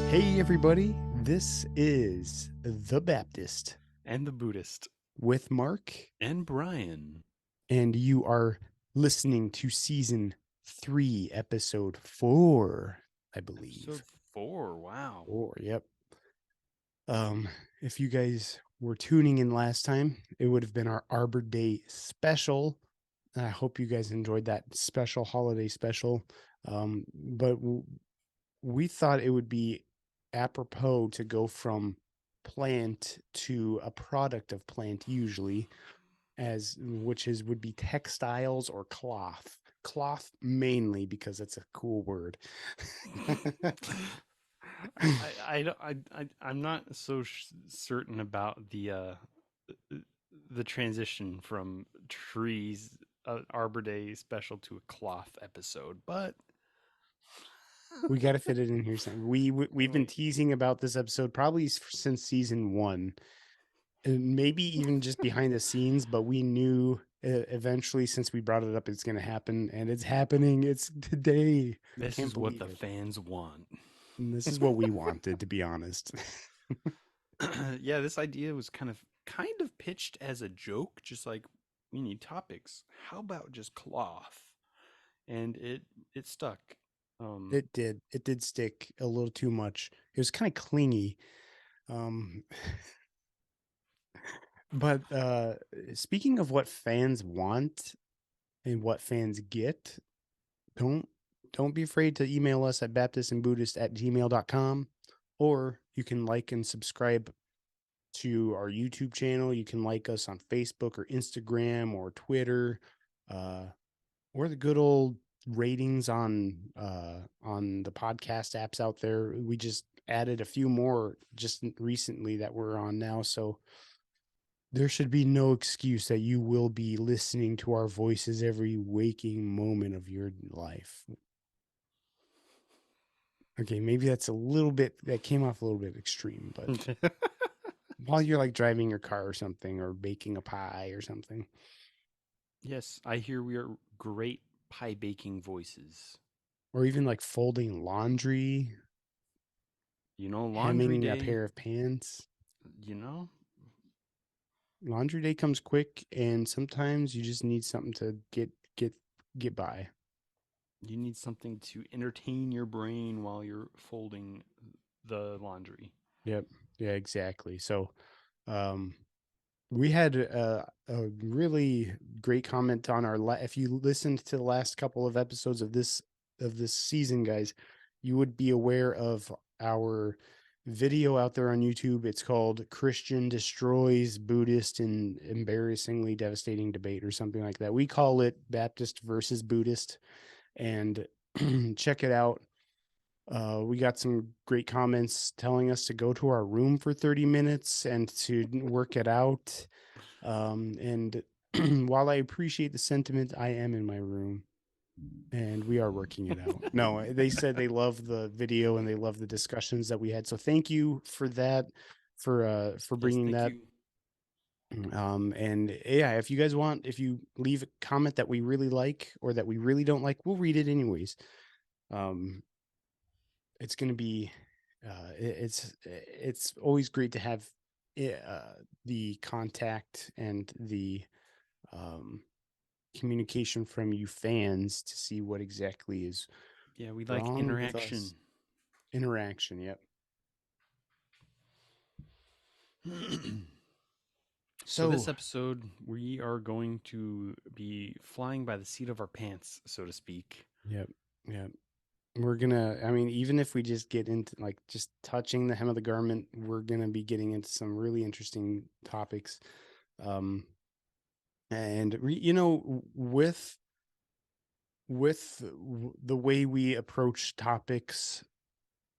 Hey, everybody, this is The Baptist And the Buddhist. with Mark, And Brian. and you are listening to season 3, episode 4, I Episode believe. 4. Wow. 4, yep. If you guys were tuning in last time, it would have been our Arbor Day special. And I hope you guys enjoyed that special holiday special. But we thought it would be apropos to go from plant to a product of plant usually, as which is would be textiles or cloth mainly because it's a cool word. I'm not so certain about the transition from trees, Arbor Day special to a cloth episode, but We got to fit it in here. We've been wait, teasing about this episode probably since season 1, and maybe even just behind the scenes, but we knew eventually, since we brought it up, it's going to happen, and it's happening. It's today. I this can't is what believe the it. fans want. And this is what we wanted, to be honest. Yeah, this idea was kind of pitched as a joke, just like we need topics. How about just cloth? And it stuck. Um, It did stick a little too much. It was kind of clingy. Um, but speaking of what fans want and what fans get, don't don't be afraid to email us at baptistandbuddhist@gmail.com, or you can like and subscribe to our YouTube channel. You can like us on Facebook or Instagram or Twitter, uh, or the good old ratings on the podcast apps out there. We just added a few more just recently that we're on now, so there should be no excuse that you will be listening to our voices every waking moment of your life. Okay, maybe that came off a little bit extreme, but while you're like driving your car or something, or baking a pie or something, yes, I hear we are great pie baking voices. or even like folding laundry, Laundry hemming a day, pair of pants. you know, Laundry day comes quick, and sometimes you just need something to get by. you need something to entertain your brain while you're folding the laundry. Yep. Yeah, exactly. So, um, we had a really great comment on if you listened to the last couple of episodes of this season, guys, you would be aware of our video out there on YouTube. It's called Christian Destroys Buddhist in Embarrassingly Devastating Debate, or something like that. We call it Baptist versus Buddhist, and check it out. We got some great comments telling us to go to our room for 30 minutes and to work it out. And while I appreciate the sentiment, I am in my room and we are working it out. No, they said they love the video and they love the discussions that we had. So thank you for that, for Yes, bringing thank that. you. And yeah, if you leave a comment that we really like or that we really don't like, we'll read it anyways. Um, it's going to be it's always great to have the contact and the um, communication from you fans to see what exactly is Yeah, we like wrong with us. interaction. Interaction, yep. So this So episode, we are going to be flying by the seat of our pants, so to speak. yep, yep, we're gonna, I mean, even if we just get into like just touching the hem of the garment, we're gonna be getting into some really interesting topics. um and with the way we approach topics,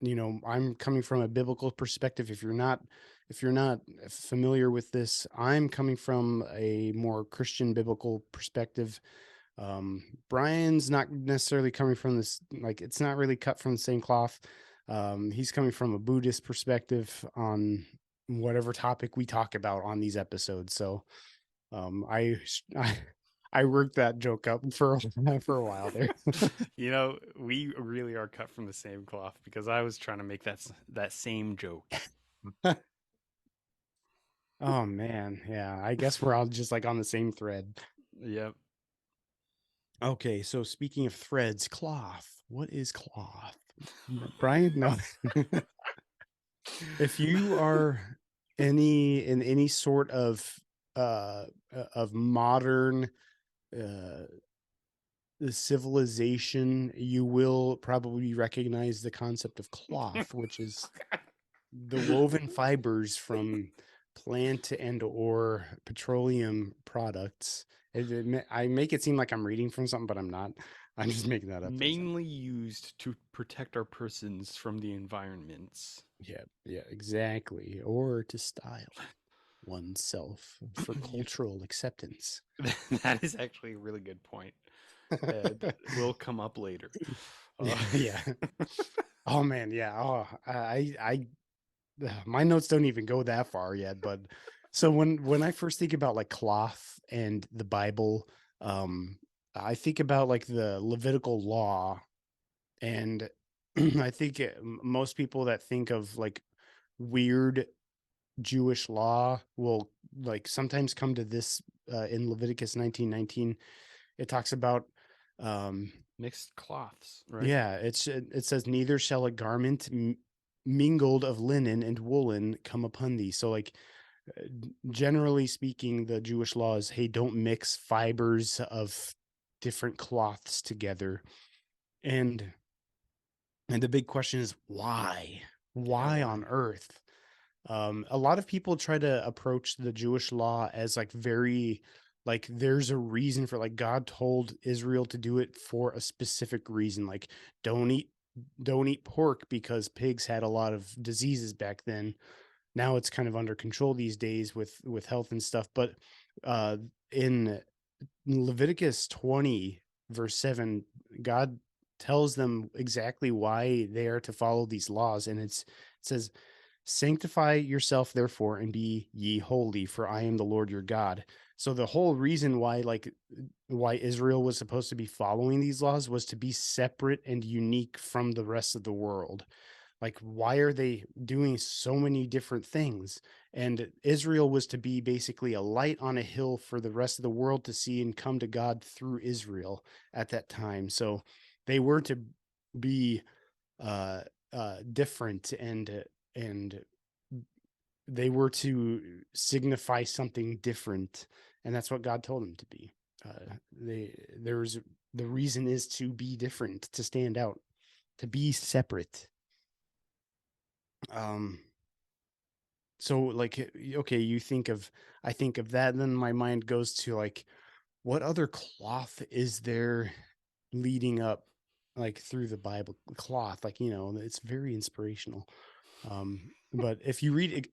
I'm coming from a biblical perspective. If you're not familiar with this, I'm coming from a more Christian biblical perspective. Brian's not necessarily coming from this, like, it's not really cut from the same cloth. He's coming from a Buddhist perspective on whatever topic we talk about on these episodes. So, I I worked that joke up for for a while there. You know, we really are cut from the same cloth because I was trying to make that same joke. Oh man, yeah. I guess we're all just like on the same thread. Yep. Okay, so speaking of threads, cloth. What is cloth? Brian, no. If you are in any sort of modern uh civilization, you will probably recognize the concept of cloth, which is the woven fibers from plant and or petroleum products. I make it seem like I'm reading from something, but I'm not. I'm just making that up for a second. Mainly used to protect our persons from the environments. Yeah, yeah, exactly. Or to style oneself for You, cultural acceptance. that is actually a really good point. And will come up later. Uh, Yeah. Oh man, yeah. Oh, my notes don't even go that far yet, but so when I first think about like cloth and the Bible, um, I think about like the Levitical law, and I think most people that think of like weird Jewish law will like sometimes come to this in Leviticus 19:19. It talks about um Mixed cloths, right? yeah, it says neither shall a garment mingled of linen and woolen come upon thee. So like generally speaking, the Jewish law is, hey, don't mix fibers of different cloths together. And and the big question is why? Yeah, Why why? on earth? A lot of people try to approach the Jewish law as like very like there's a reason for like God told Israel to do it for a specific reason. Like don't eat don't eat pork because pigs had a lot of diseases back then. Now it's kind of under control these days with health and stuff. But uh in Leviticus 20 verse 7, God tells them exactly why they are to follow these laws. And it says, sanctify yourself therefore and be ye holy, for I am the Lord your God. So the whole reason why Israel was supposed to be following these laws was to be separate and unique from the rest of the world. Like, why are they doing so many different things? And Israel was to be basically a light on a hill for the rest of the world to see and come to God through Israel at that time. So they were to be uh different, and they were to signify something different, and that's what God told them to be. There's the reason is to be different, to stand out, to be separate. um so like okay, you think of I think of that, and then my mind goes to like what other cloth is there leading up like through the Bible? Cloth, like, it's very inspirational. But if you read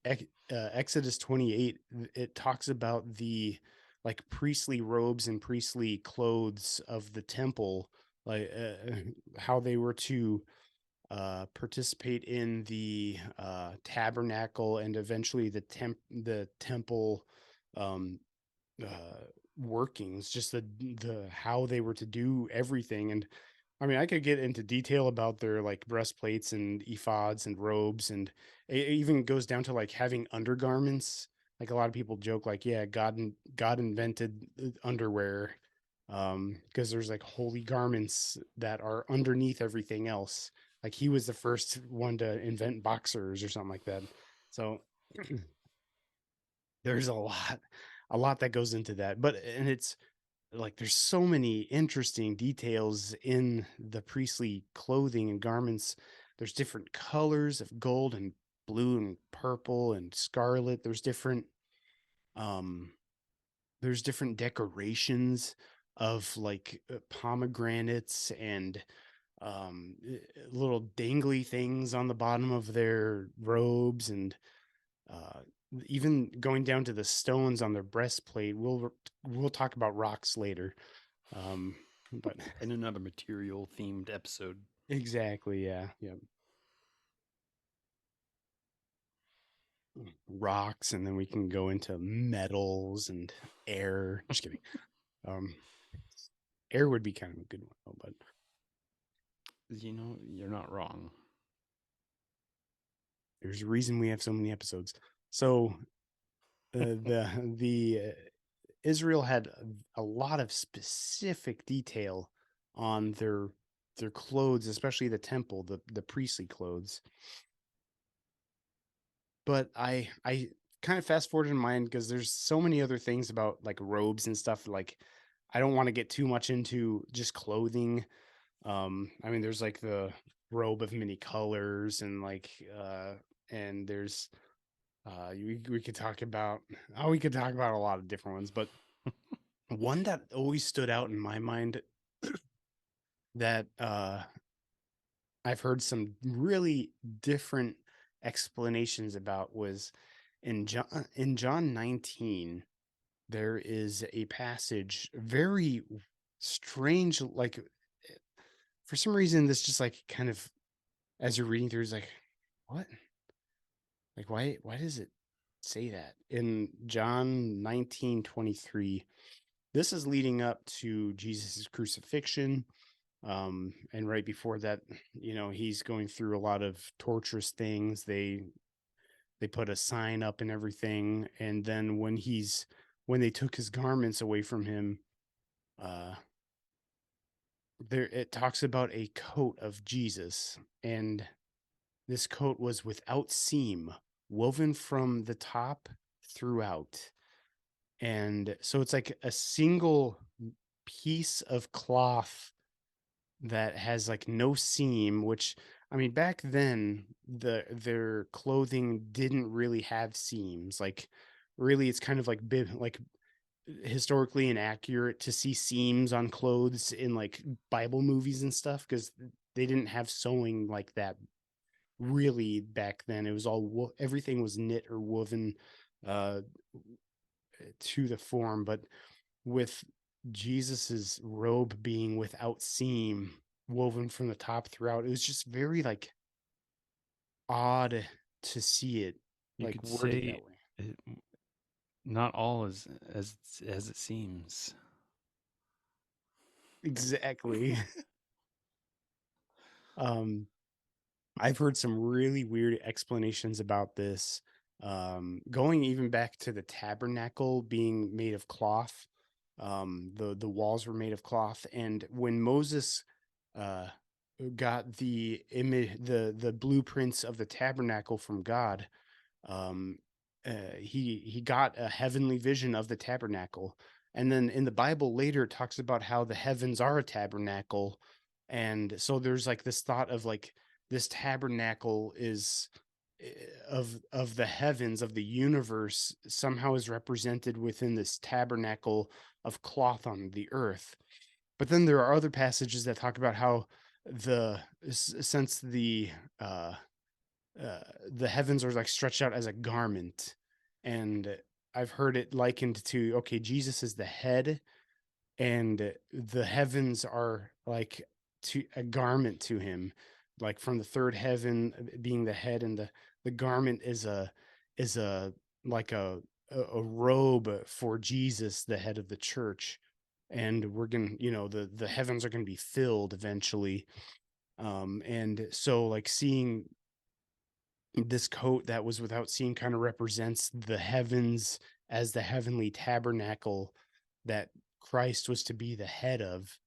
Exodus 28, it talks about the like priestly robes and priestly clothes of the temple, like how they were to participate in the tabernacle and eventually the temple um, uh, workings, just the how they were to do everything. And I mean, I could get into detail about their like breastplates and ephods and robes, and it even goes down to like having undergarments. Like a lot of people joke, like, yeah, God invented underwear, because there's like holy garments that are underneath everything else. Like he was the first one to invent boxers or something like that. So there's a lot that goes into that. But and it's like there's so many interesting details in the priestly clothing and garments. There's different colors of gold and blue and purple and scarlet. Um there's different decorations of like pomegranates and little dangly things on the bottom of their robes, and uh even going down to the stones on their breastplate. We'll talk about rocks later. um but In another material themed episode. exactly, yeah, yeah. Rocks, and then we can go into metals and air. Just kidding. Um, air would be kind of a good one, though, but You know, you're not wrong. there's a reason we have so many episodes. So the Israel had a lot of specific detail on their clothes, especially the temple, the priestly clothes. But I kind of fast forwarded in mind because there's so many other things about like robes and stuff. Like I don't want to get too much into just clothing. I mean, there's like the robe of many colors and there's we could talk about we could talk about a lot of different ones, but one that always stood out in my mind that I've heard some really different explanations about was in John 19 there is a passage very strange, like for some reason this just like kind of as you're reading through is like what, like why does it say that in John 19:23? This is leading up to Jesus's crucifixion. And right before that, he's going through a lot of torturous things. They put a sign up and everything, and then when they took his garments away from him, uh there it talks about a coat of Jesus, and this coat was without seam, woven from the top throughout. And so it's like a single piece of cloth that has like no seam, which I mean back then their clothing didn't really have seams. Like really it's kind of like like historically inaccurate to see seams on clothes in like Bible movies and stuff because they didn't have sewing like that really back then. It was all everything was knit or woven uh to the form, but with Jesus's robe being without seam, woven from the top throughout, it was just very like odd to see it You like could worded say that way. it, not all as it seems. Exactly. um I've heard some really weird explanations about this. Going even back to the tabernacle being made of cloth. The walls were made of cloth, and when Moses uh, got the image, the blueprints of the tabernacle from God, um, he got a heavenly vision of the tabernacle. And then in the Bible later, it talks about how the heavens are a tabernacle, and so there's like this thought of like this tabernacle is eh, of the heavens of the universe somehow is represented within this tabernacle of cloth on the earth. But then there are other passages that talk about how since uh the heavens are like stretched out as a garment, and I've heard it likened to, okay, Jesus is the head and the heavens are like to a garment to him, like from the third heaven being the head, and the garment is a like a robe for Jesus, the head of the church. And we're gonna, the heavens are gonna be filled eventually. And so like seeing this coat that was without seam kind of represents the heavens as the heavenly tabernacle that Christ was to be the head of.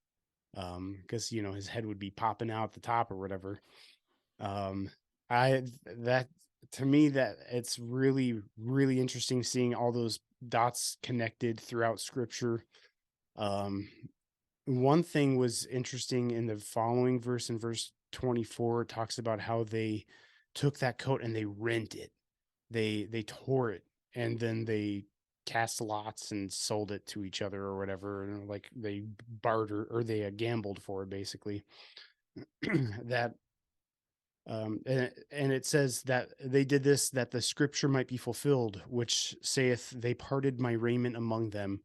Because his head would be popping out the top or whatever. um I that To me, that it's really really interesting seeing all those dots connected throughout scripture. um One thing was interesting in the following verse, in verse 24, it talks about how they took that coat and they rent it. They tore it, and then they cast lots and sold it to each other or whatever, and like they barter or they gambled for it basically. That and it says that they did this that the scripture might be fulfilled, which saith, they parted my raiment among them,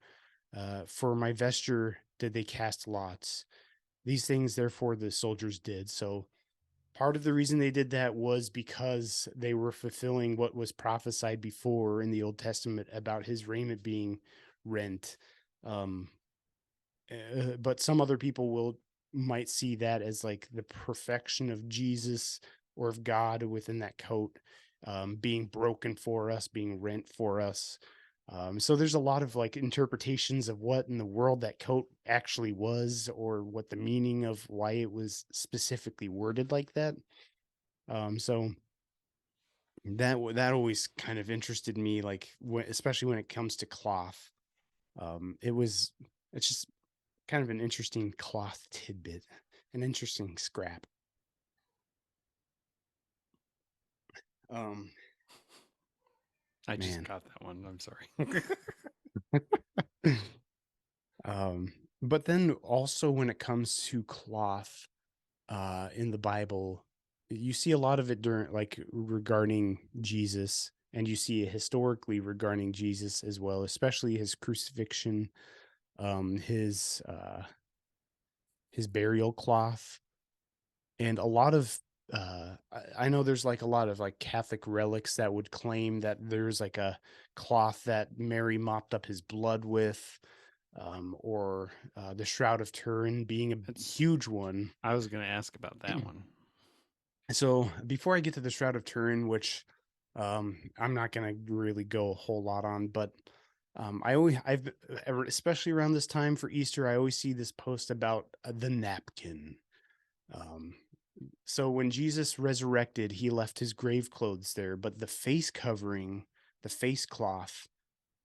for my vesture did they cast lots. These things therefore the soldiers did. So part of the reason they did that was because they were fulfilling what was prophesied before in the Old Testament about his raiment being rent. Um, but some other people will might see that as like the perfection of Jesus or of God within that coat, being broken for us, being rent for us. So there's a lot of like interpretations of what in the world that coat actually was, or what the meaning of why it was specifically worded like that. So that always kind of interested me, like especially when it comes to cloth. It was it's just kind of an interesting cloth tidbit, an interesting scrap. Um, I just man. got that one. I'm sorry. um, but then also when it comes to cloth, in the Bible, you see a lot of it during like regarding Jesus, and you see it historically regarding Jesus as well, especially his crucifixion, um, his uh, his burial cloth, and a lot of I know there's like a lot of like Catholic relics that would claim that there's like a cloth that Mary mopped up his blood with, or the Shroud of Turin being a That's. huge one. I was gonna ask about that one. So before I get to the Shroud of Turin, which I'm not gonna really go a whole lot on, but especially around this time for Easter, I always see this post about the napkin. Um, So when Jesus resurrected, he left his grave clothes there, but the face covering, the face cloth,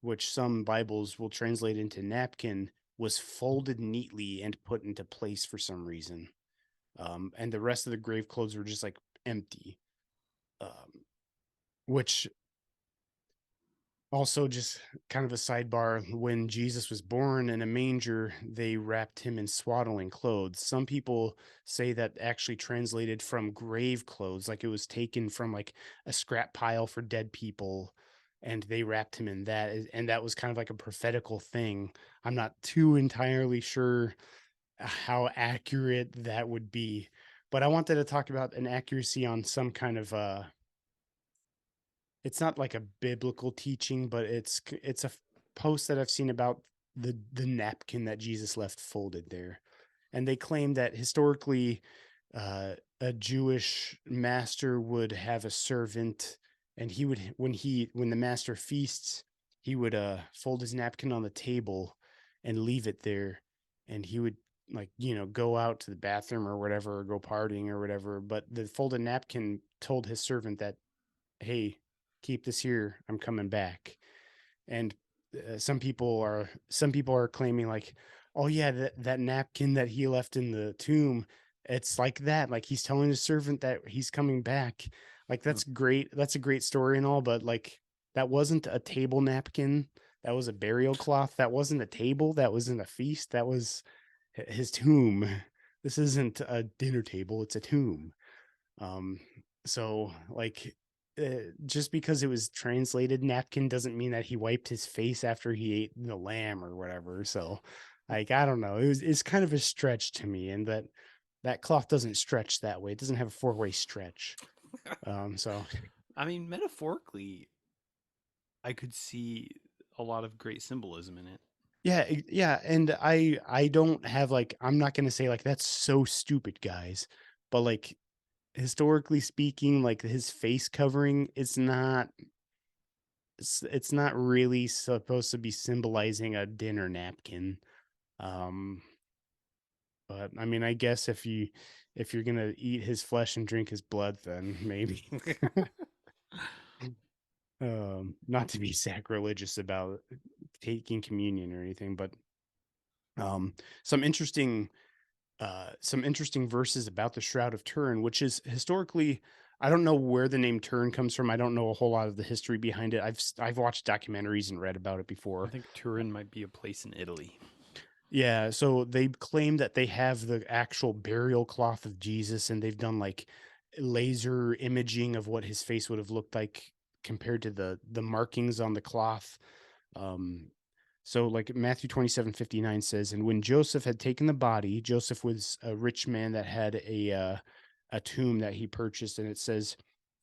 which some Bibles will translate into napkin, was folded neatly and put into place for some reason. And the rest of the grave clothes were just like empty. Um, which Also, just kind of a sidebar, when Jesus was born in a manger, they wrapped him in swaddling clothes. Some people say that actually translated from grave clothes, like it was taken from like a scrap pile for dead people, and they wrapped him in that. And that was kind of like a prophetical thing. I'm not too entirely sure how accurate that would be, but I wanted to talk about an accuracy on some kind of it's not like a biblical teaching, but it's a post that I've seen about the napkin that Jesus left folded there. And they claim that historically, a Jewish master would have a servant, and he would when the master feasts, he would fold his napkin on the table and leave it there, and he would, like, go out to the bathroom or whatever, or go partying or whatever. But the folded napkin told his servant that, hey, keep this here, I'm coming back. And some people are claiming like, oh yeah, that napkin that he left in the tomb, it's like that, like he's telling his servant that he's coming back. Like, Hmm. that's great, that's a great story and all, but like, that wasn't a table napkin, that was a burial cloth, that wasn't a table, that wasn't a feast, that was his tomb. This isn't a dinner table, it's a tomb. um, so like, just because it was translated napkin doesn't mean that he wiped his face after he ate the lamb or whatever. So, like, I don't know. It's kind of a stretch to me, and that cloth doesn't stretch that way. It doesn't have a four-way stretch. So I mean, metaphorically, I could see a lot of great symbolism in it. yeah, yeah, and I don't have like, I'm not gonna say like that's so stupid, guys, but like, historically speaking, like his face covering, it's not really supposed to be symbolizing a dinner napkin. Um, but I mean, I guess if you're gonna eat his flesh and drink his blood, then maybe. Not to be sacrilegious about taking communion or anything, but um, some interesting some interesting verses about the Shroud of Turin, which is historically, I don't know where the name Turin comes from. I don't know a whole lot of the history behind it. I've watched documentaries and read about it I before. think Turin might be a place in Italy. Yeah, so they claim that they have the actual burial cloth of Jesus, and they've done like laser imaging of what his face would have looked like compared to the markings on the cloth. Um, so like Matthew 27:59 says, and when Joseph had taken the body, Joseph was a rich man that had a tomb that he purchased, and it says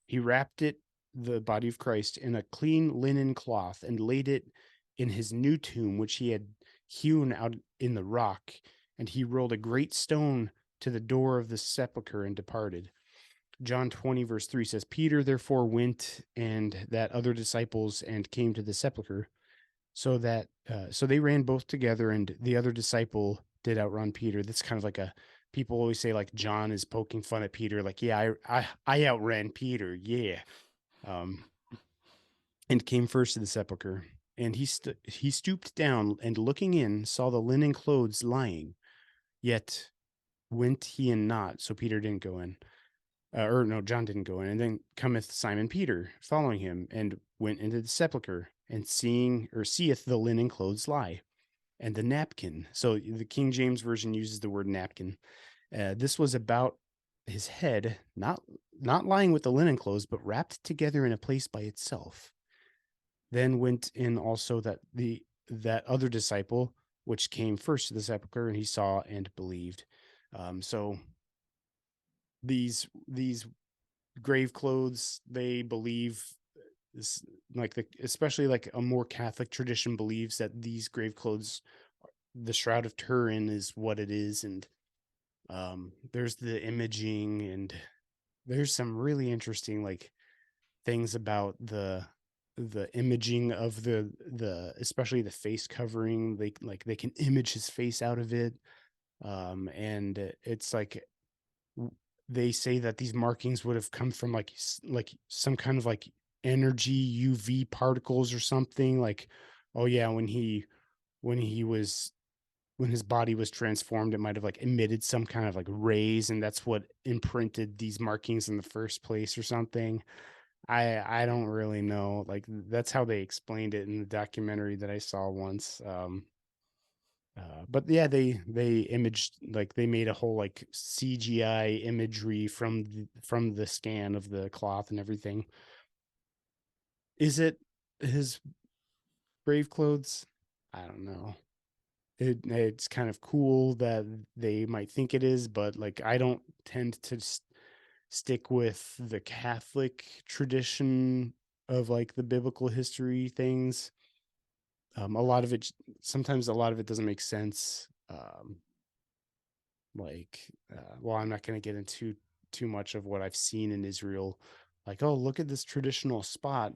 he wrapped it, the body of Christ, in a clean linen cloth and laid it in his new tomb, which he had hewn out in the rock, and he rolled a great stone to the door of the sepulchre and departed. John 20, verse 3 says, Peter therefore went and that other disciples and came to the sepulchre, so they ran both together, and the other disciple did outrun Peter. That's kind of like a people always say like John is poking fun at Peter, like, yeah, I outran Peter, yeah. Um, and came first to the sepulchre. And he stooped down and looking in, saw the linen clothes lying. Yet went he in not, so Peter didn't go in. Or no, John didn't go in. And then cometh Simon Peter, following him, and went into the sepulchre, and seeth the linen clothes lie, and the napkin. So the King James version uses the word napkin. This was about his head, not lying with the linen clothes, but wrapped together in a place by itself. Then went in also that other disciple, which came first to the sepulchre, and he saw and believed. So these grave clothes, they believe is like especially like a more Catholic tradition believes that these grave clothes, the Shroud of Turin is what it is, and there's the imaging, and there's some really interesting like things about the imaging of the especially the face covering. They can image his face out of it, and it's like they say that these markings would have come from like some kind of like energy UV particles or something. Like, oh yeah, when he was when his body was transformed, it might have like emitted some kind of like rays, and that's what imprinted these markings in the first place or something. I don't really know. Like that's how they explained it in the documentary that I saw once. But yeah, they imaged like they made a whole like CGI imagery from the scan of the cloth and everything. Is it his grave clothes? I don't know. It's kind of cool that they might think it is, but like I don't tend to stick with the Catholic tradition of like the biblical history things. A lot of it, sometimes a lot of it doesn't make sense. Well, I'm not going to get into too much of what I've seen in Israel. Like, oh, look at this traditional spot,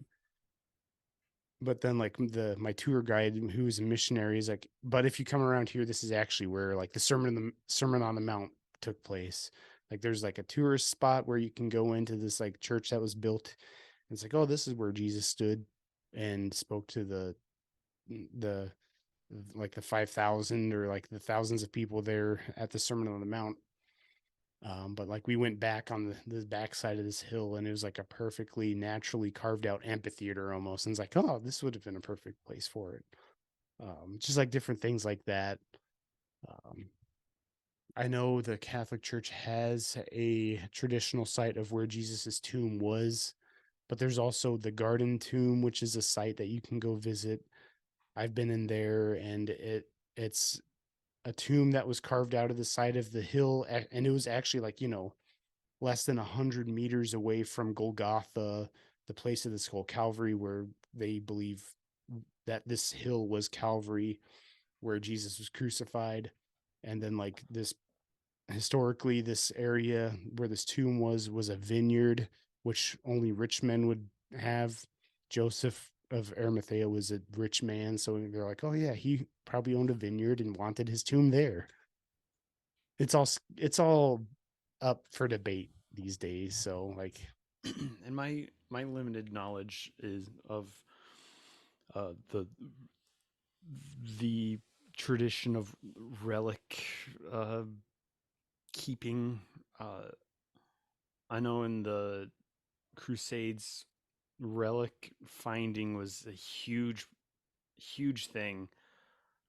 but then like the my tour guide who's a missionary is like, but if you come around here, this is actually where like the Sermon on the Mount took place. Like there's like a tourist spot where you can go into this like church that was built. And it's like, oh, this is where Jesus stood and spoke to the like the 5,000 or like the thousands of people there at the Sermon on the Mount. But like we went back on the backside of this hill, and it was like a perfectly naturally carved out amphitheater almost. And it's like, oh, this would have been a perfect place for it. Just like different things like that. Um, I know the Catholic Church has a traditional site of where Jesus's tomb was, but there's also the Garden Tomb, which is a site that you can go visit. I've been in there, and it's a tomb that was carved out of the side of the hill, and it was actually like less than 100 meters away from Golgotha, the place of the skull, Calvary, where they believe that this hill was Calvary, where Jesus was crucified. And then like this historically, this area where this tomb was a vineyard, which only rich men would have. Joseph of Arimathea was a rich man, so they're like, oh yeah, he probably owned a vineyard and wanted his tomb there. It's all up for debate these days. So like, And my limited knowledge is of the tradition of relic uh, keeping. Uh, I know in the Crusades, relic finding was a huge thing.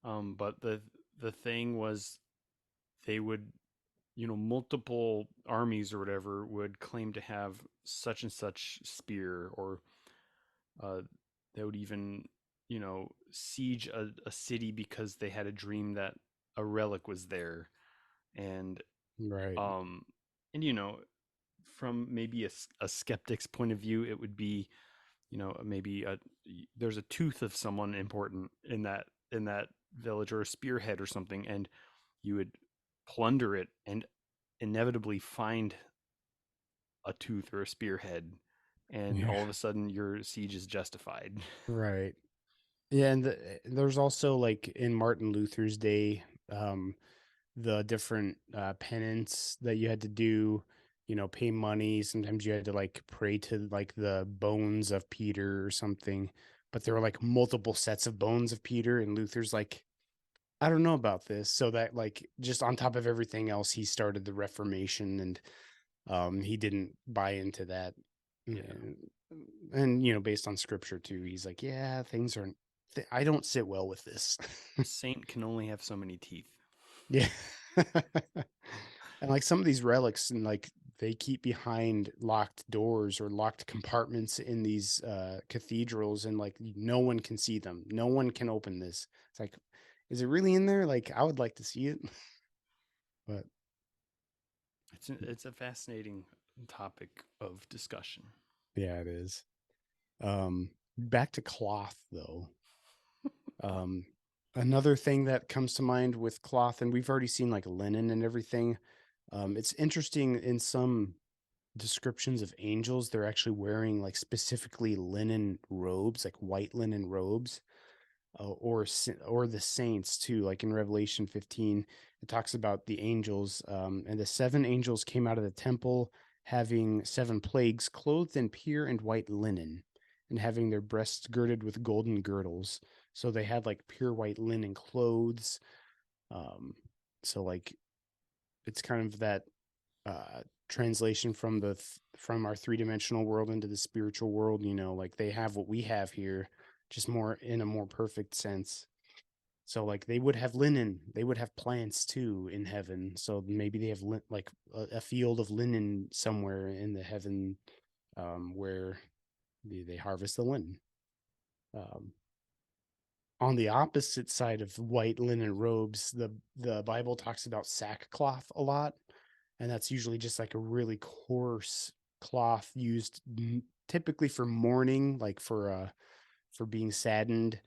But the thing was they would, multiple armies or whatever would claim to have such and such spear, or uh, they would even, siege a city because they had a dream that a relic was there. And right, um and from maybe a skeptic's point of view, it would be, maybe there's a tooth of someone important in that village or a spearhead or something, and you would plunder it and inevitably find a tooth or a spearhead, and Yeah. all of a sudden your siege is justified. Right. Yeah, and there's also like in Martin Luther's day, um, the different penance that you had to do, pay money. Sometimes you had to like pray to like the bones of Peter or something, but there were like multiple sets of bones of Peter, and Luther's like, I don't know about this. So that like just on top of everything else, he started the Reformation, and he didn't buy into that. Yeah. And based on scripture too, he's like, yeah, things aren't I don't sit well with this. A saint can only have so many teeth. Yeah. And like some of these relics, and like they keep behind locked doors or locked compartments in these cathedrals, and like no one can see them. No one can open this. It's like, is it really in there? Like I would like to see it. But It's a fascinating topic of discussion. yeah, it is. Back to cloth though. Um, Another thing that comes to mind with cloth, and we've already seen like linen and everything. It's interesting in some descriptions of angels, they're actually wearing like specifically linen robes, like white linen robes, or the saints too. Like in Revelation 15, it talks about the angels, and the seven angels came out of the temple, having seven plagues, clothed in pure and white linen, and having their breasts girded with golden girdles. So they had like pure white linen clothes. Um, so like it's kind of that translation from from our three-dimensional world into the spiritual world. Like they have what we have here, just more in a more perfect sense. So like they would have linen, they would have plants too in heaven. So maybe they have like a field of linen somewhere in the heaven, where they harvest the linen. um, on the opposite side of white linen robes, the Bible talks about sackcloth a lot, and that's usually just like a really coarse cloth used typically for mourning, like for being saddened.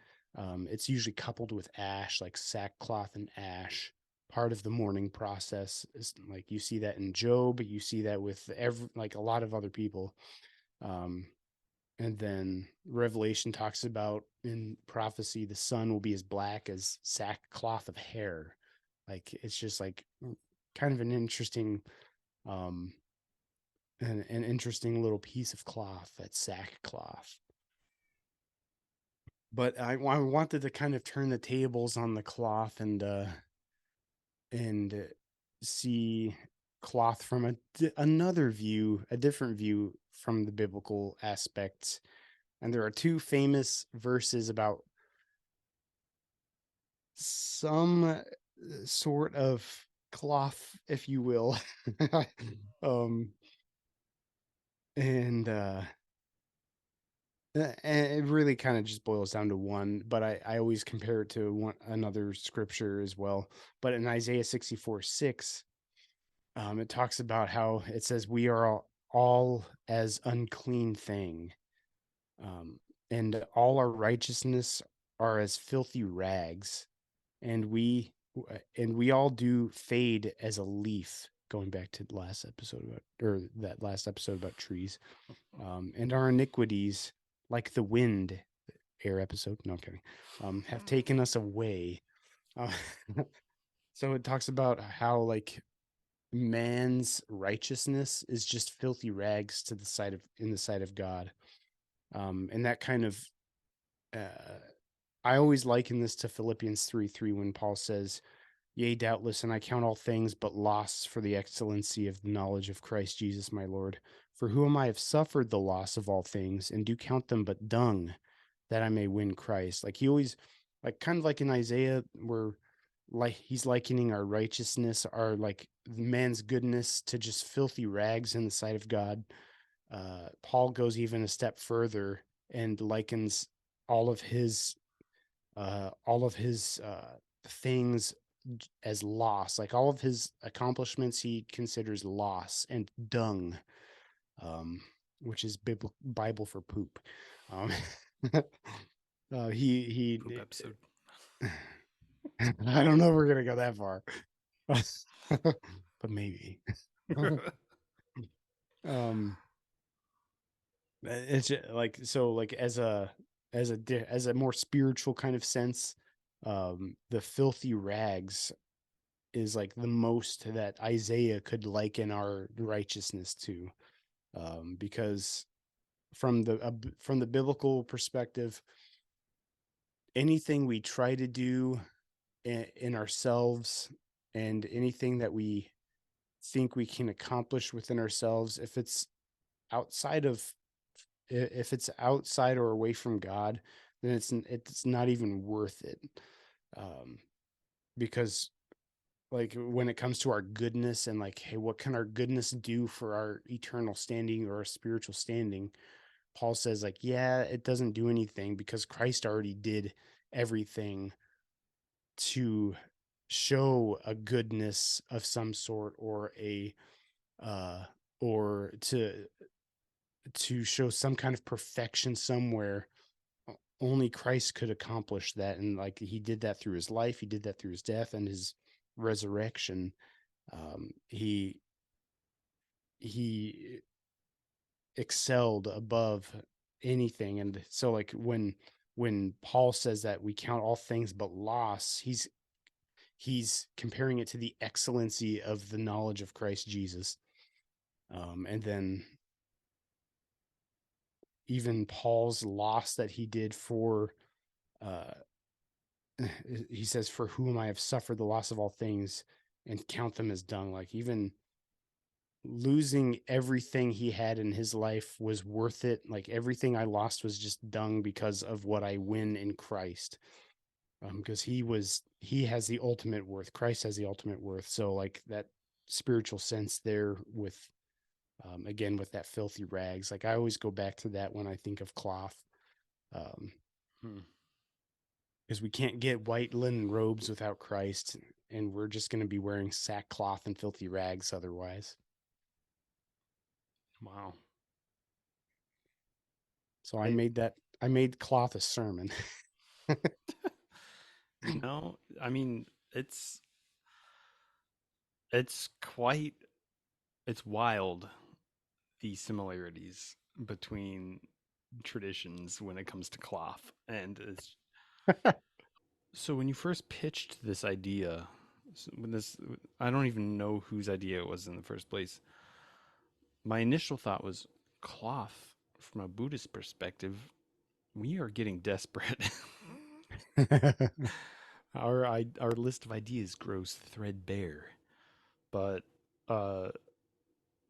It's usually coupled with ash, like sackcloth and ash. Part of the mourning process is like you see that in Job, you see that with like a lot of other people. Um, and then Revelation talks about in prophecy, the sun will be as black as sackcloth of hair. Like it's just like kind of an interesting, um, an interesting little piece of cloth, that sackcloth. But I wanted to kind of turn the tables on the cloth, and see cloth from another view, a different view from the biblical aspects. And there are two famous verses about some sort of cloth, if you will. um, and and it really kind of just boils down to one, but I always compare it to another scripture as well. But in Isaiah 64:6, it talks about how it says, we are all as unclean thing, um, and all our righteousness are as filthy rags, and we all do fade as a leaf, going back to the last episode about, or that last episode about trees. And our iniquities, like the wind, air episode, no, I'm kidding, have taken us away. uh, so it talks about how like man's righteousness is just filthy rags to the side of in the sight of God. And that kind of uh, I always liken this to Philippians 3:3, when Paul says, yea, doubtless, and I count all things but loss for the excellency of the knowledge of Christ Jesus my Lord, for whom I have suffered the loss of all things, and do count them but dung, that I may win Christ. Like he always, like kind of like in Isaiah, where like he's likening our righteousness, our like man's goodness, to just filthy rags in the sight of God. Paul goes even a step further and likens all of his things as loss. Like all of his accomplishments he considers loss and dung, um, which is Bible for poop. um, Poop he episode. I don't know if we're gonna go that far, but maybe. um, like so, like as a more spiritual kind of sense, the filthy rags is like the most that Isaiah could liken our righteousness to, because from the biblical perspective, anything we try to do in ourselves and anything that we think we can accomplish within ourselves, outside of if it's outside or away from God, then it's not even worth it. Um, because like when it comes to our goodness and like, hey, what can our goodness do for our eternal standing or our spiritual standing? Paul says like, yeah, it doesn't do anything because Christ already did everything to show a goodness of some sort or a uh or to show some kind of perfection somewhere. Only Christ could accomplish that, and like he did that through his life, he did that through his death and his resurrection. He excelled above anything, and so like when Paul says that we count all things but loss, he's comparing it to the excellency of the knowledge of Christ Jesus. And then even Paul's loss that he did for, uh, he says, "For whom I have suffered the loss of all things and count them as dung." Like even losing everything he had in his life was worth it. Like everything I lost was just dung because of what I win in Christ. Because he has the ultimate worth. Christ has the ultimate worth. So like that spiritual sense there with, again, with that filthy rags, like I always go back to that when I think of cloth. Um, Hmm. because we can't get white linen robes without Christ, and we're just going to be wearing sackcloth and filthy rags otherwise. Wow. So I, I made cloth a sermon. I mean, it's quite it's wild, the similarities between traditions when it comes to cloth. And it's so when you first pitched this idea, when this I don't even know whose idea it was in the first place. My initial thought was cloth from a Buddhist perspective. We are getting desperate. Our list of ideas grows threadbare. But uh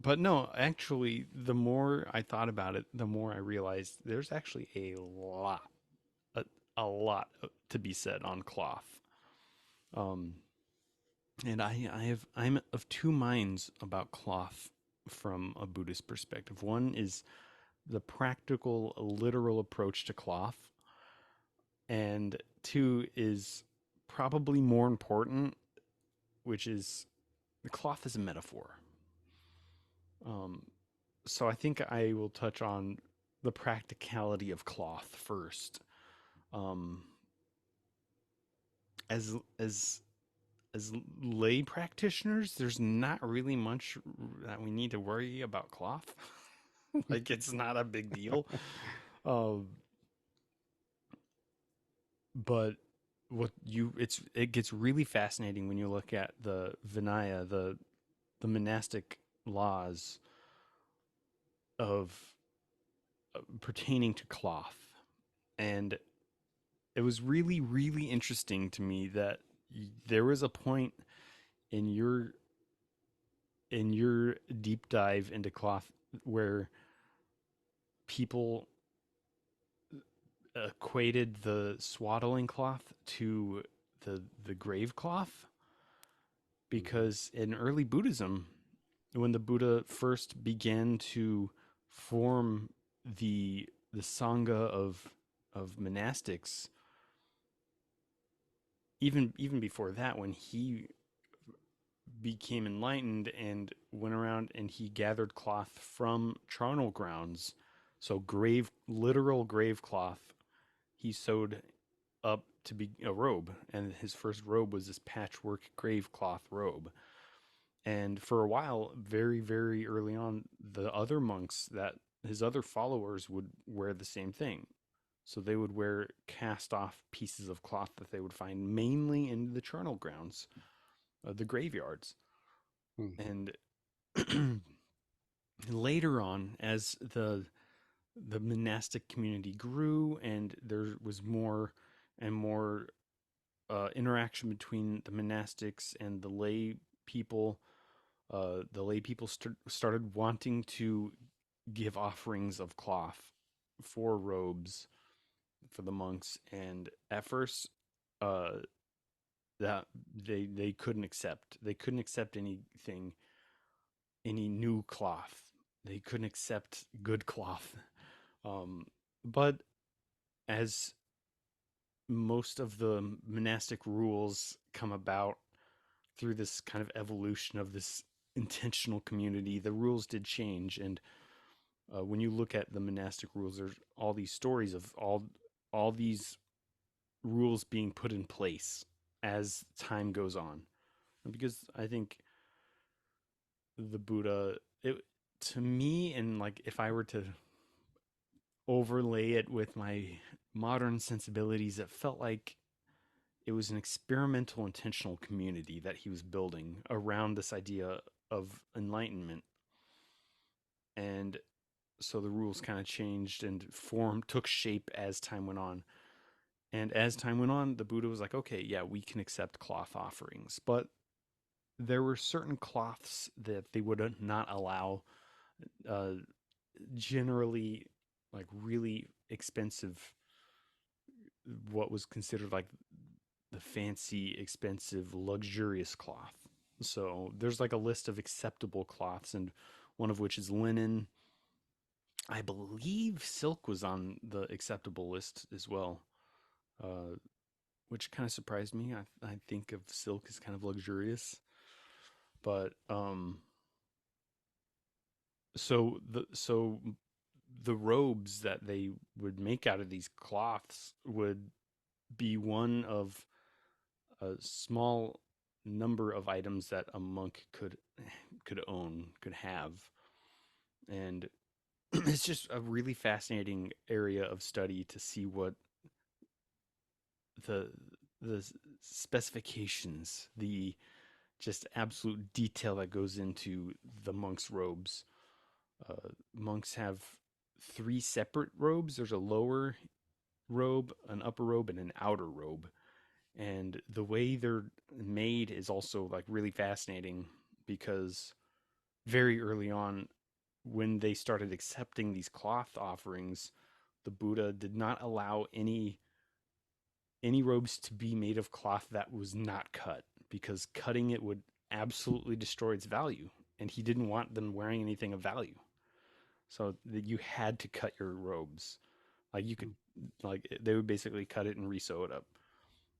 but no, actually the more I thought about it, the more I realized there's actually a, a lot to be said on cloth. Um and I'm of two minds about cloth from a Buddhist perspective. One is the practical, literal approach to cloth, and two is probably more important, which is the cloth is a metaphor. Um, so I think I will touch on the practicality of cloth first. Um, as as as lay practitioners, there's not really much that we need to worry about cloth. Like it's not a big deal. Um, but it gets really fascinating when you look at the Vinaya, the monastic laws of pertaining to cloth. And it was really, really interesting to me that there was a point in your deep dive into cloth where people equated the swaddling cloth to the grave cloth, Mhm. because in early Buddhism, when the Buddha first began to form the sangha of monastics, even before that, when he became enlightened and went around and he gathered cloth from charnel grounds, so grave literal grave cloth, he sewed up to be a robe, and his first robe was this patchwork grave cloth robe. And for a while, very, very early on, the other monks that his other followers would wear the same thing. So they would wear cast off pieces of cloth that they would find mainly in the charnel grounds, the graveyards. Hmm. And later on, as the monastic community grew and there was more and more interaction between the monastics and the lay people started wanting to give offerings of cloth for robes for the monks, and at first, uh, that they couldn't accept anything, any new cloth. They couldn't accept good cloth. Um, but as most of the monastic rules come about through this kind of evolution of this intentional community, the rules did change. And when you look at the monastic rules, there's all these stories of all these rules being put in place as time goes on. Because I think the Buddha, it to me, and like if I were to overlay it with my modern sensibilities, it felt like it was an experimental intentional community that he was building around this idea of enlightenment. And so the rules kind of changed and form took shape as time went on. And as time went on, the Buddha was like, okay, yeah, we can accept cloth offerings, but there were certain cloths that they would not allow. uh, Generally, like really expensive, what was considered like the fancy, expensive, luxurious cloth. So there's like a list of acceptable cloths, and one of which is linen. I believe silk was on the acceptable list as well, uh, which kind of surprised me. I think of silk as kind of luxurious, but so the robes that they would make out of these cloths would be one of a small number of items that a monk could own, could have. And it's just a really fascinating area of study to see what the the specifications, the just absolute detail that goes into the monk's robes. Monks have three separate robes. There's a lower robe, an upper robe, and an outer robe. And the way they're made is also like really fascinating, because very early on, when they started accepting these cloth offerings, the Buddha did not allow any robes to be made of cloth that was not cut, because cutting it would absolutely destroy its value, and he didn't want them wearing anything of value. So that you had to cut your robes. Like you could, like they would basically cut it and resew it up.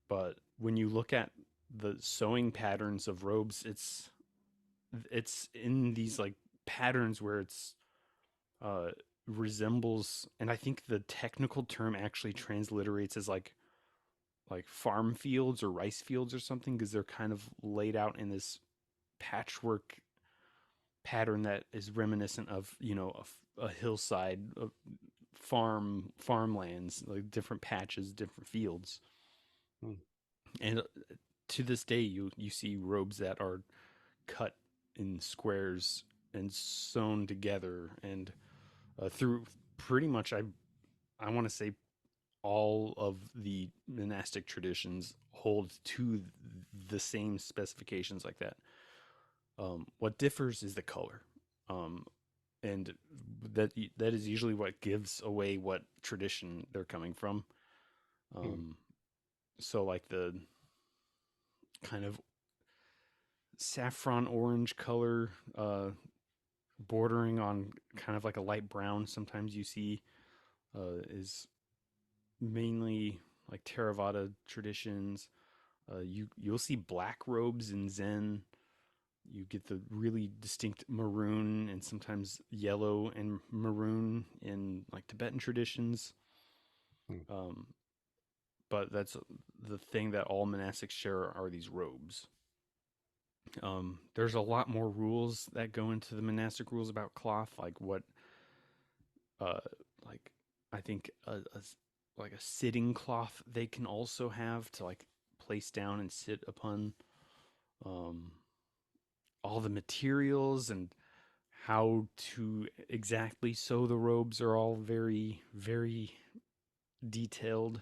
But when you look at the sewing patterns of robes, it's in these like patterns where it's uh resembles, and I think the technical term actually transliterates as like farm fields or rice fields or something, because they're kind of laid out in this patchwork pattern that is reminiscent of, a hillside of farmlands, like different patches, different fields. Hmm. And to this day, you see robes that are cut in squares and sewn together, and through pretty much, I want to say all of the monastic traditions hold to the same specifications like that. What differs is the color, um, and that is usually what gives away what tradition they're coming from. Hmm. Um, so like the kind of saffron orange color, bordering on kind of like a light brown, sometimes you see, is mainly like Theravada traditions. You'll see black robes in Zen. You get the really distinct maroon and sometimes yellow and maroon in like Tibetan traditions. Hmm. Um, but that's the thing that all monastics share are these robes. There's a lot more rules that go into the monastic rules about cloth, like what, uh, like I think like a sitting cloth they can also have to like place down and sit upon. Um, all the materials and how to exactly sew the robes are all very, very detailed.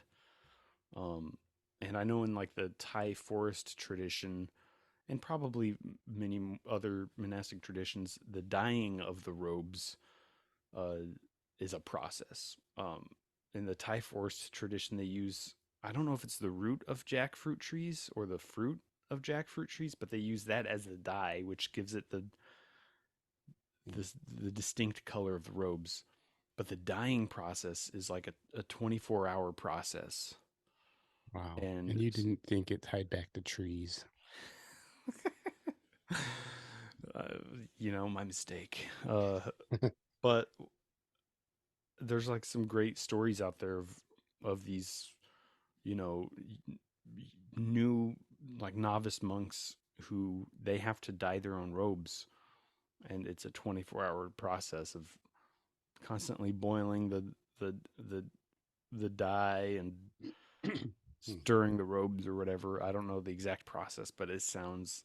Um, and I know in like the Thai forest tradition, and probably many other monastic traditions, the dyeing of the robes uh, is a process. In the Thai forest tradition, they use, I don't know if it's the root of jackfruit trees or the fruit of jackfruit trees, but they use that as the dye, which gives it the distinct color of the robes. But the dyeing process is like a 24-hour process. Wow. And And you didn't think it tied back to trees. uh, my mistake. But there's like some great stories out there of these, you know, new like novice monks who they have to dye their own robes, and it's a 24-hour process of constantly boiling the the the dye and stirring the robes or whatever. I don't know the exact process, but it sounds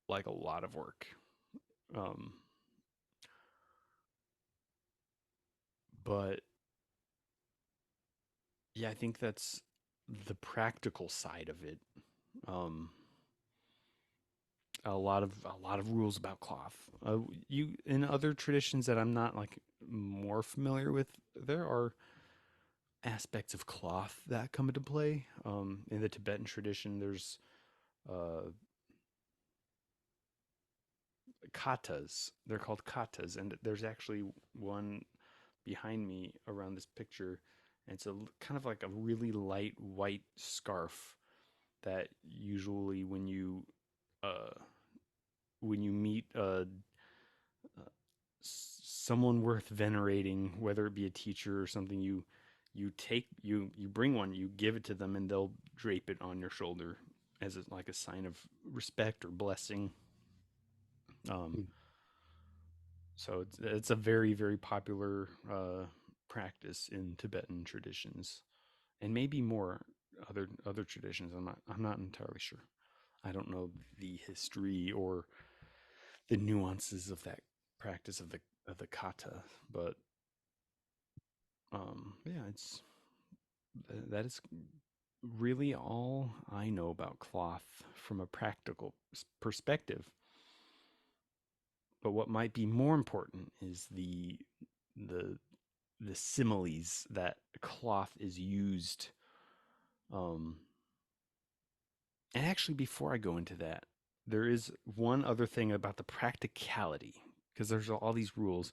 like a lot of work. Um, but yeah, I think that's the practical side of it. Um, a lot of rules about cloth. You in other traditions that I'm not like more familiar with, there are aspects of cloth that come into play. In the Tibetan tradition, there's uh, katas. They're called katas, and there's actually one behind me around this picture. And it's kind of like a really light white scarf that usually uh, when you meet someone worth venerating, whether it be a teacher or something, you bring one, you give it to them, and they'll drape it on your shoulder as like a sign of respect or blessing. Um, so it's a very, very popular practice in Tibetan traditions, and maybe more other traditions. I'm not entirely sure. I don't know the history or the nuances of that practice of the kata, but yeah, that is really all I know about cloth from a practical perspective. But what might be more important is the the similes that cloth is used. Um, and actually, before I go into that, there is one other thing about the practicality, because there's all these rules.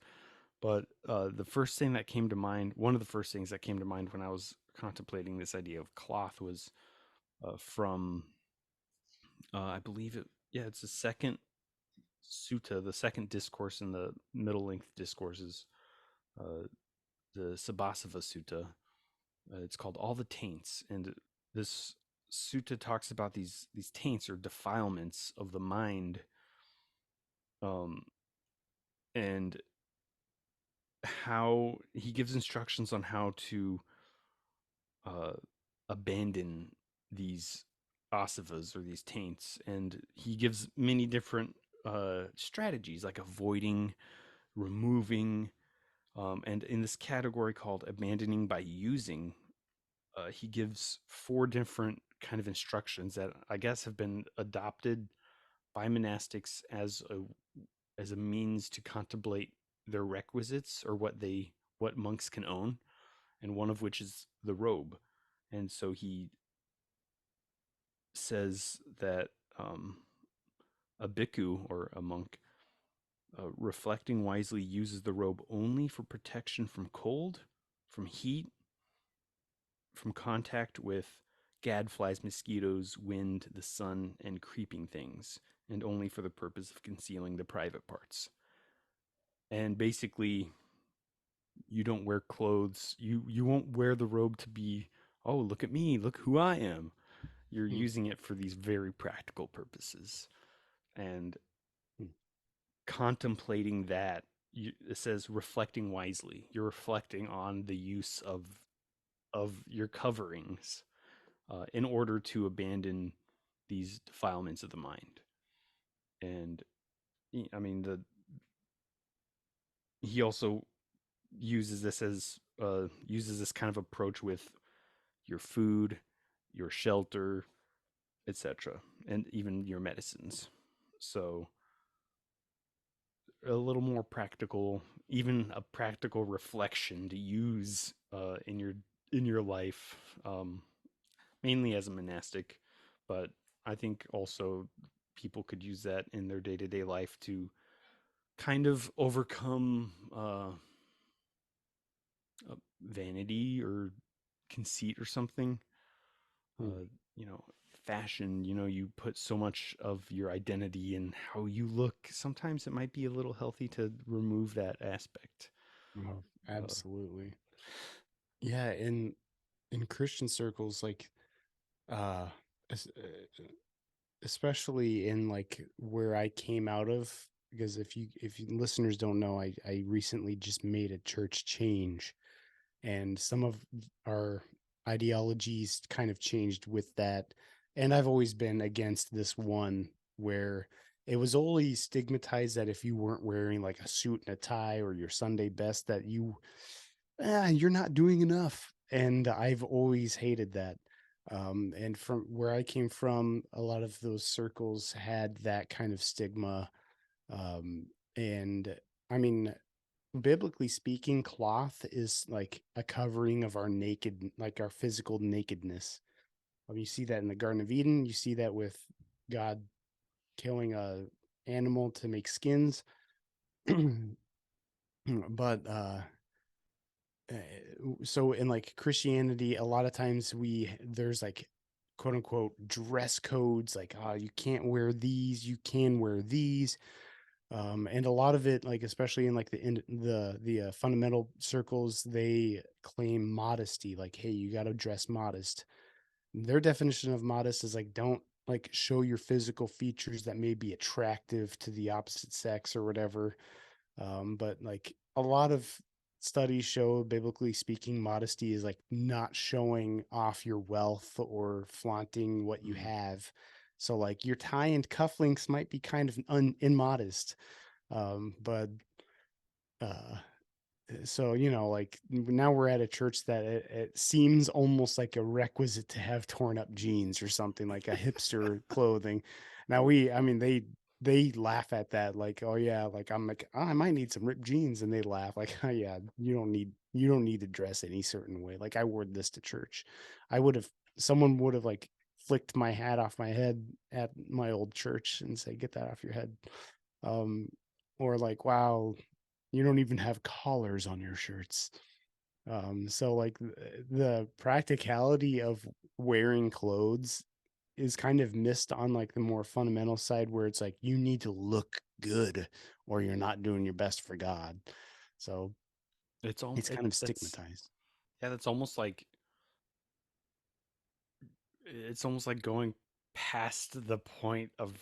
But the first thing that came to mind, one of the first things that came to mind when I was contemplating this idea of cloth was from, I believe yeah, it's the second sutta, the second discourse in the middle length discourses, uh, the Sabbasava Sutta. It's called All the Taints, and this sutta talks about these taints or defilements of the mind, um, and how he gives instructions on how to uh, abandon these asavas or these taints, and he gives many different strategies like avoiding, removing, and in this category called abandoning by using, he gives four different kind of instructions that I guess have been adopted by monastics as a means to contemplate their requisites or what monks can own, and one of which is the robe. And so he says that a bhikkhu or a monk, reflecting wisely, uses the robe only for protection from cold, from heat, from contact with gadflies, mosquitoes, wind, the sun, and creeping things, and only for the purpose of concealing the private parts. And basically, you don't wear clothes. You won't wear the robe to be oh, look at me, look who I am. You're Hmm, using it for these very practical purposes. And hmm, contemplating that, it says reflecting wisely. You're reflecting on the use of your coverings in order to abandon these defilements of the mind. And I mean, the he also uses this kind of approach with your food, your shelter, etc., and even your medicines. So a little more practical, even a practical reflection to use in your life, mainly as a monastic, but I think also people could use that in their day to day life to kind of overcome vanity or conceit or something. hmm. uh, you know, fashion, you put so much of your identity in how you look. Sometimes it might be a little healthy to remove that aspect. Oh, Uh, absolutely. Yeah, in Christian circles, like uh, es- especially in like where I came out of, because if you listeners don't know, I recently just made a church change, and some of our ideologies kind of changed with that. And I've always been against this one where it was always stigmatized that if you weren't wearing like a suit and a tie or your Sunday best, that you're not doing enough. And I've always hated that. And from where I came from, a lot of those circles had that kind of stigma. And I mean, biblically speaking, cloth is like a covering of our naked, like our physical nakedness. You see that in the Garden of Eden. You see that with God killing a animal to make skins. but uh, so in like Christianity, a lot of times there's like quote unquote dress codes, like you can't wear these, you can wear these. And a lot of it, like especially in like the fundamental circles, they claim modesty, like hey, you got to dress modest. Their definition of modest is like don't like show your physical features that may be attractive to the opposite sex or whatever. But like a lot of studies show, biblically speaking, modesty is like not showing off your wealth or flaunting what you mm, have. So like your tie and cufflinks might be kind of immodest. But uh so like now we're at a church that it seems almost like a requisite to have torn up jeans or something, like a hipster clothing. Now I mean they laugh at that, like, oh yeah, like I'm like, oh, I might need some ripped jeans, and they laugh like, oh yeah, you don't need to dress any certain way. Like I wore this to church. I would have Someone would have like flicked my hat off my head at my old church and say, get that off your head. um or like, wow, you don't even have collars on your shirts. So like the practicality of wearing clothes is kind of missed on like the more fundamental side, where it's like you need to look good or you're not doing your best for God. So it's kind of that's stigmatized. yeah, it's almost like going past the point of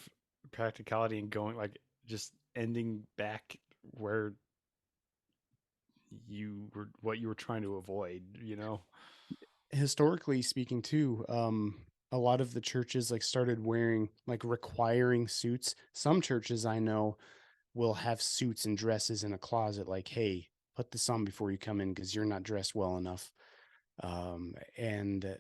practicality and going like just ending back where you were what you were trying to avoid. Historically speaking too, a lot of the churches like started wearing, like requiring suits. Some churches I know will have suits and dresses in a closet, like, hey, put this on before you come in because you're not dressed well enough. And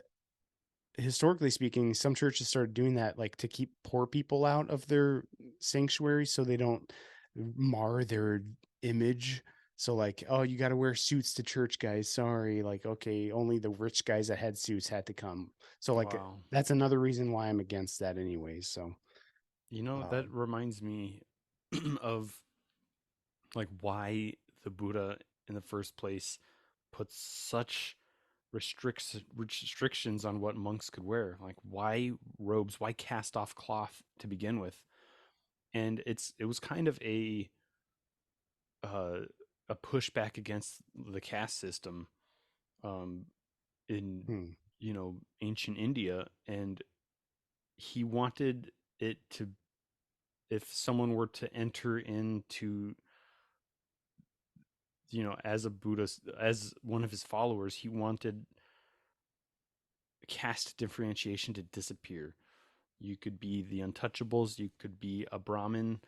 historically speaking, some churches started doing that, like to keep poor people out of their sanctuary so they don't mar their image. So like, oh, you got to wear suits to church, guys. Sorry, like, okay, only the rich guys that had suits had to come. So like, Wow. that's another reason why I'm against that, anyways. So, That um, reminds me of like why the Buddha in the first place puts such restrictions on what monks could wear. Like why robes, why cast off cloth to begin with? And it was kind of uh, a pushback against the caste system, um, in hmm. ancient India, and he wanted it to, if someone were to enter into, as a Buddhist, as one of his followers, he wanted caste differentiation to disappear. You could be the untouchables, you could be a Brahmin.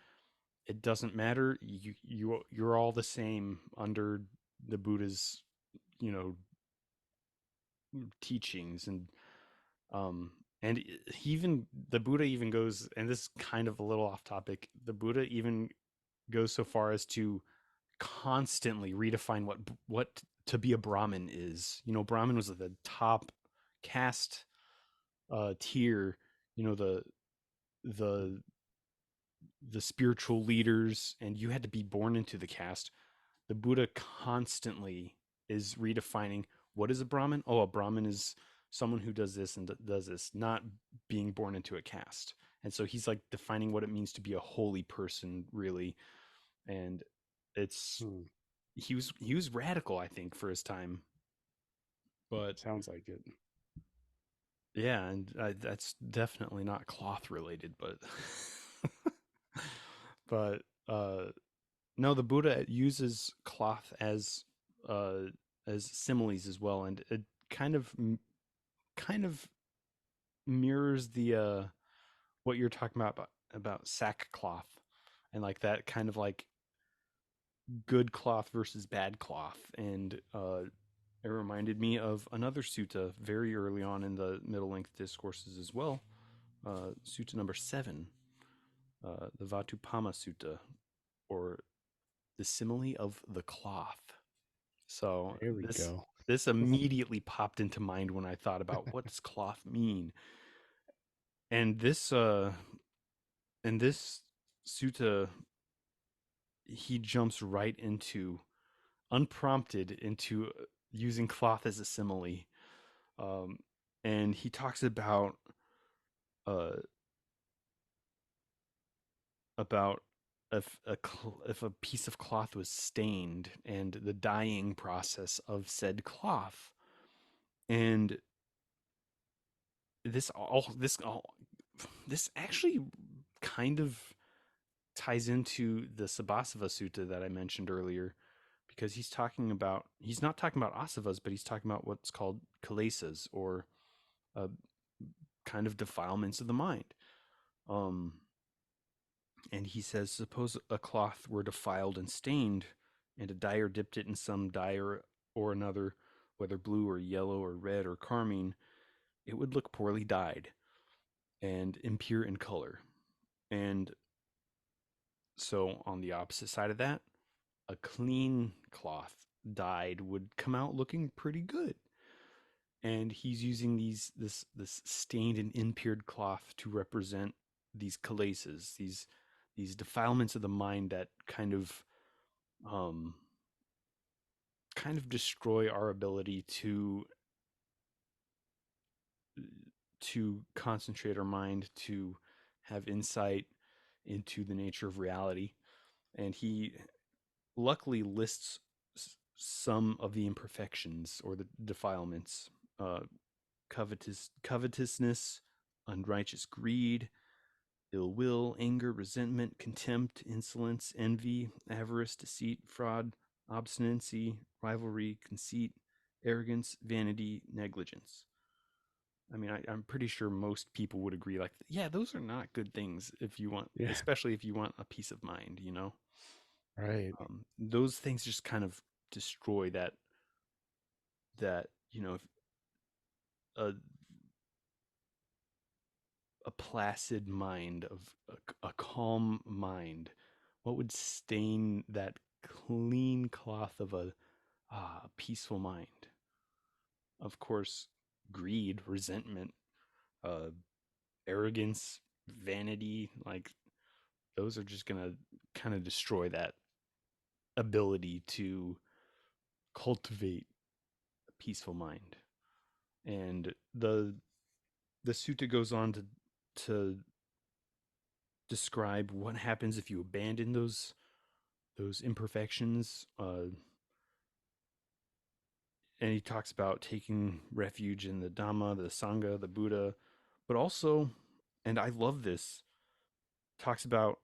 It doesn't matter. You're all the same under the Buddha's, you know, teachings. Um and he even the Buddha even goes, and this is kind of a little off topic, the Buddha even goes so far as to constantly redefine what to be a Brahmin is. Brahmin was the top caste tier, the the the spiritual leaders, and you had to be born into the caste. The Buddha constantly is redefining what is a Brahmin. Oh, a Brahmin is someone who does this and does this, not being born into a caste. And so he's like defining what it means to be a holy person, really. And it's Hmm, he was radical, I think, for his time. But sounds like it. yeah, and that's definitely not cloth related, but but no, the Buddha uses cloth uh as similes as well, and it kind of mirrors the what you're talking about sackcloth, and like that kind of like good cloth versus bad cloth. And it reminded me of another sutta very early on in the Middle Length Discourses as well, sutta number 7, the Vatupama Sutta, or the simile of the cloth. So There we this go. this immediately popped into mind when I thought about what does cloth mean. And this sutta, he jumps right into, unprompted, into using cloth as a simile. Um, and he talks uh about if a piece of cloth was stained and the dyeing process of said cloth. And this actually kind of ties into the Sabasava Sutta that I mentioned earlier, because he's not talking about asavas, but he's talking about what's called kilesas, or uh, kind of defilements of the mind. Um, and he says, suppose a cloth were defiled and stained, and a dyer dipped it in some dye or another, whether blue or yellow or red or carmine, it would look poorly dyed and impure in color. And so, on the opposite side of that, a clean cloth dyed would come out looking pretty good. And he's using this stained and impure cloth to represent these kilesas, these defilements of the mind that um kind of destroy our ability to concentrate our mind, to have insight into the nature of reality. And he luckily lists some of the imperfections or the defilements: uh, covetousness, unrighteous greed, ill will, anger, resentment, contempt, insolence, envy, avarice, deceit, fraud, obstinacy, rivalry, conceit, arrogance, vanity, negligence. I mean, I'm pretty sure most people would agree, like, yeah, those are not good things if you want, Yeah. especially if you want a peace of mind. Right. Those things just kind of destroy that a placid mind, of a calm mind. What would stain that clean cloth of a peaceful mind? Of course, greed, resentment, uh, arrogance, vanity, like those are just gonna kind of destroy that ability to cultivate a peaceful mind. And the sutta goes on to describe what happens if you abandon those imperfections. and he talks about taking refuge in the Dhamma, the Sangha, the Buddha, but also, and I love this, talks about,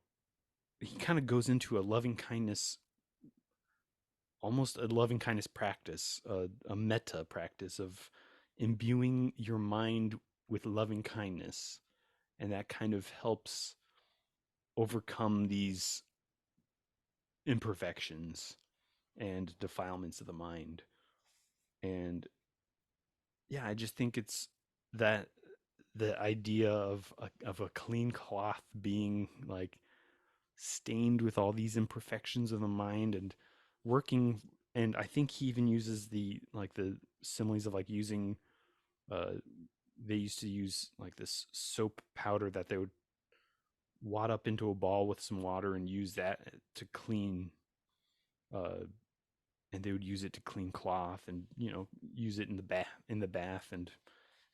he kind of goes into a loving kindness, almost a loving kindness practice, a metta practice of imbuing your mind with loving kindness. And that kind of helps overcome these imperfections and defilements of the mind. And yeah, I just think it's that the idea of a clean cloth being like stained with all these imperfections of the mind and working, and I think he even uses the like the similes of like using uh they used to use like this soap powder that they would wad up into a ball with some water and use that to clean, uh and they would use it to clean cloth and use it in the bath. And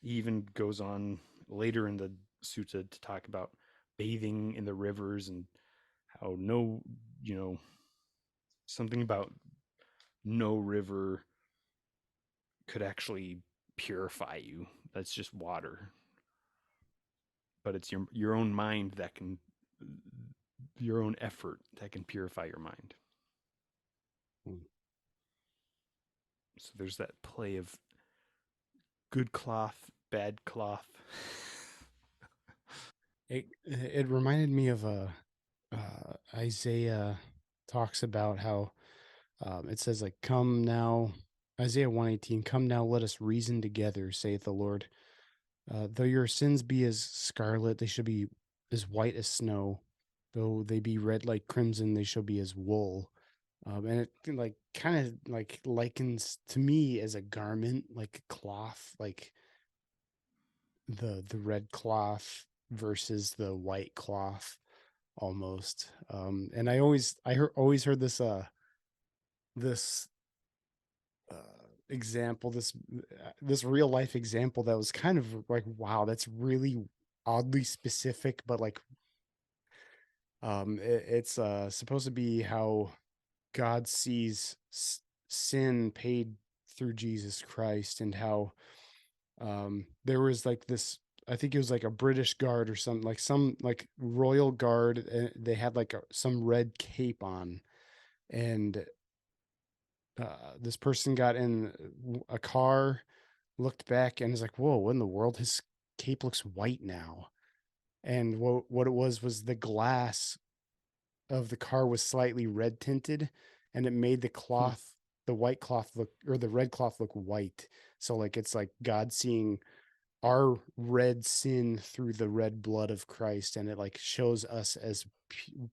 he even goes on later in the sutta to talk about bathing in the rivers and how no, you know, something about no river could actually purify you. That's just water, but it's your own mind that can, your own effort that can purify your mind. Mm. So there's that play of good cloth, bad cloth. It reminded me of Isaiah talks about how it says like, "Come now," Isaiah 118, "Come now, let us reason together, saith the Lord. Though your sins be as scarlet, they shall be as white as snow. Though they be red like crimson, they shall be as wool." And it like kind of like likens to me as a garment, like a cloth, like the red cloth versus the white cloth almost. And always heard this example, this real life example that was kind of like, wow, that's really oddly specific, but like it's supposed to be how God sees sin paid through Jesus Christ, and how there was like this, I think it was like a British guard or something, like some like royal guard, they had like some red cape on, and this person got in a car, looked back, and is like, "Whoa, what in the world? His cape looks white now." And what it was the glass of the car was slightly red tinted, and it made Hmm. the white cloth look, or the red cloth look white. So like it's like God seeing our red sin through the red blood of Christ, and it like shows us as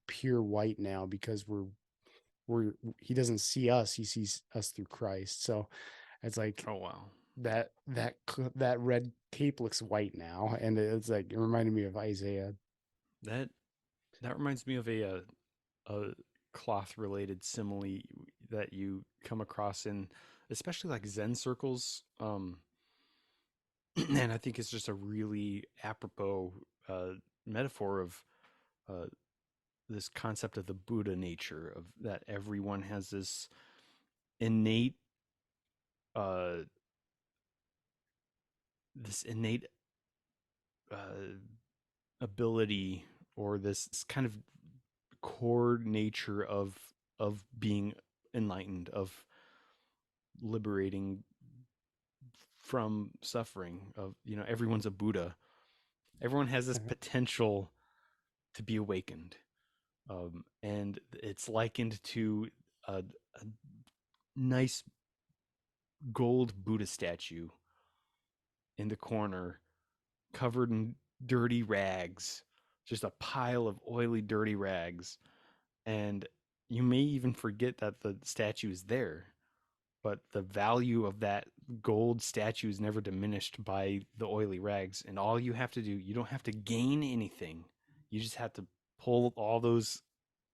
pure white now, because we're he doesn't see us, he sees us through Christ. So it's like Oh wow, that red cape looks white now, and it's like it reminded me of Isaiah. that that reminds me of a cloth related simile that you come across in especially like Zen circles. And I think it's just a really apropos uh, metaphor of uh, this concept of the Buddha nature, of that everyone has this innate uh, innate uh, ability, or this kind of core nature of being enlightened, of liberating from suffering, of everyone's a Buddha. Everyone has this potential to be awakened, and it's likened to a nice gold Buddha statue in the corner, covered in dirty rags, just a pile of oily, dirty rags. And you may even forget that the statue is there, but the value of that gold statue is never diminished by the oily rags. And all you have to do, you don't have to gain anything. You just have to pull all those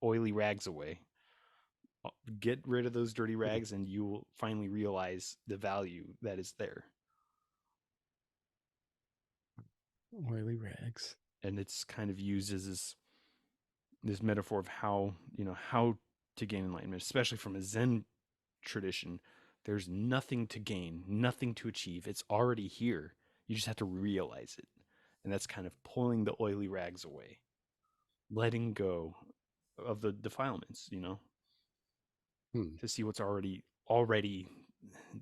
oily rags away. Get rid of those dirty rags, and you will finally realize the value that is there. Oily rags. And it's kind of used as this metaphor of how to gain enlightenment, especially from a Zen tradition. There's nothing to gain, nothing to achieve. It's already here. You just have to realize it. And that's kind of pulling the oily rags away, letting go of the defilements, Hmm. to see what's already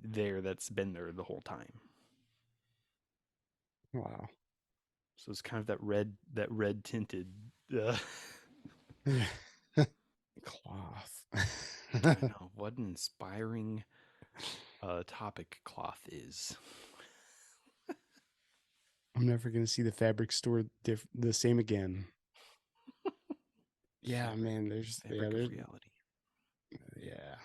there that's been there the whole time. Wow. So it's kind of that red tinted uh, Yeah. Cloth. I know what an inspiring topic cloth is. I'm never gonna see the fabric store the same again. Yeah, Fabric, man. There's fabric of reality. yeah.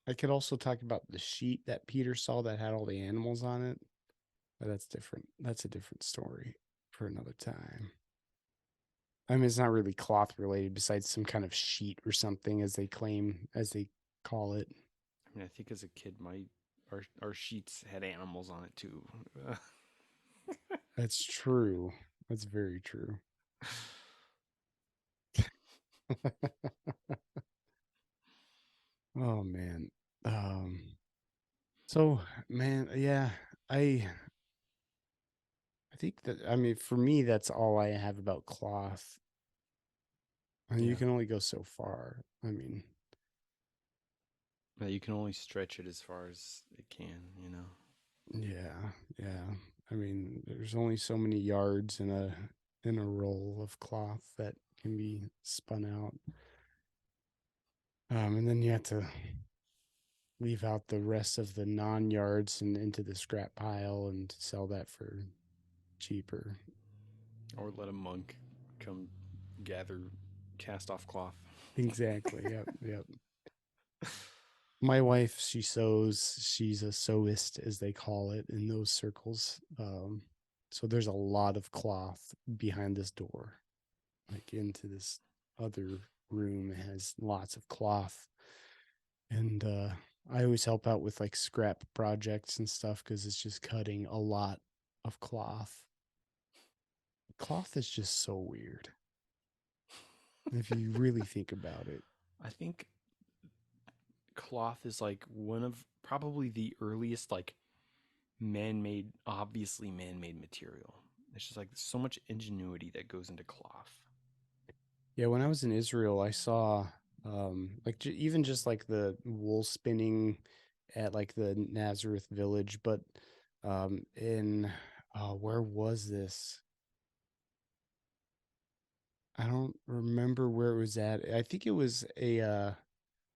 I could also talk about the sheet that Peter saw that had all the animals on it, but that's different. That's a different story for another time. I mean, it's not really cloth related, besides some kind of sheet or something, as they claim, as they call it. I mean, I think as a kid, our sheets had animals on it too. Uh, That's true. That's very true. Oh man. Um. So, man, yeah, I I think that, I mean, for me, that's all I have about cloth. And you yeah, can only go so far. I mean, but you can only stretch it as far as it can. yeah, yeah. I mean, there's only so many yards in a roll of cloth that can be spun out. And then you have to leave out the rest of the non-yards and into the scrap pile and sell that for cheaper. Or let a monk come gather cast off cloth. Exactly. Yep. Yep. My wife, she sews. She's a sewist, as they call it in those circles. So there's a lot of cloth behind this door, like into this other room. It has lots of cloth, and I always help out with like scrap projects and stuff because it's just cutting a lot of cloth. Cloth is just so weird if you really think about it. I think cloth is like one of probably the earliest like man-made, obviously man-made material. It's just like so much ingenuity that goes into cloth. Yeah, when I was in Israel, I saw like even just like the wool spinning at like the Nazareth village, but in where was this? I don't remember where it was at. I think it was a